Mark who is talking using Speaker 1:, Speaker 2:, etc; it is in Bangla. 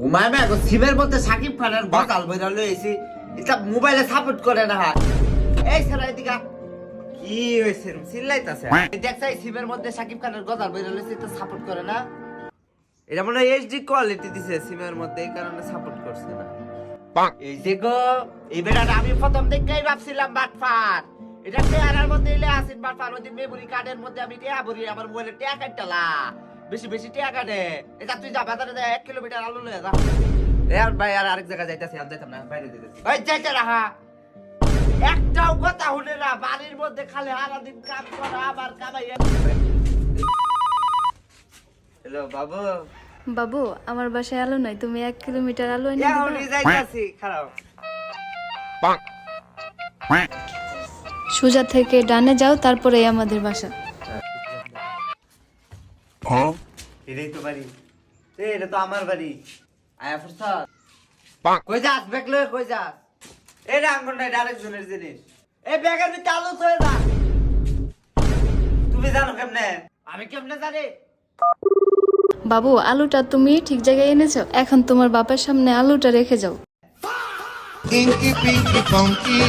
Speaker 1: উমায় মা সিমের মধ্যে সাকিব খানের গজাল বইরা লইছি এটা মোবাইলে সাপোর্ট করে না এই সারা এদিকে কি হইছে চিল্লাইতাছে দেখছাই সিমের মধ্যে সাকিব খানের গজাল বইরা লইছি এটা সাপোর্ট করে না এটা মনে হয় এইচডি কোয়ালিটি দিছে সিমের মধ্যে এই কারণে সাপোর্ট করছে না এই যে গো এই বেটাটা আমি প্রথম থেকেই ভাবছিলাম বাটফার এটা চেহারার মধ্যে এলে আসেন বাটফার ওই মেমরি কার্ডের মধ্যে আমি টিয়া ভরি আমার মোবাইলে টিয়া কাটতালা বেশি বেশি টিয়া কাটে এটা তুই যা বাজারে যা 1 কিলোমিটার আলু লয়ে যা আর ভাই আর আরেক জায়গা যাইতাছি আমি যাইতাম না বাইরে যাইতাছি ভাই যাইতে রাখা একটাও কথা হলে না বাড়ির মধ্যে খালি সারা দিন কাজ করা আবার কামাই হ্যালো বাবু
Speaker 2: বাবু আমার বাসায় আলো নাই, তুমি 1 কিলোমিটার আলো এনে
Speaker 1: এখন
Speaker 2: দিবা?
Speaker 1: যাইতাছি খারাপ
Speaker 2: সোজা থেকে ডানে যাও, তারপরে আমাদের বাসা।
Speaker 1: এটাই তো বাড়ি এটা তো আমার বাড়ি আয়া ফুরসাদ কই যাস ব্যাগ লয়ে কই যাস এই রাঙ্গন নাই আরেকজনের জিনিস এই ব্যাগের ভিতরে আলু থয়ে যা তুমি জানো কেমনে আমি কেমনে জানি
Speaker 2: বাবু আলুটা তুমি ঠিক জায়গায় এনেছো, এখন তোমার বাবার সামনে আলুটা রেখে যাও।
Speaker 3: Inky Pinky Funky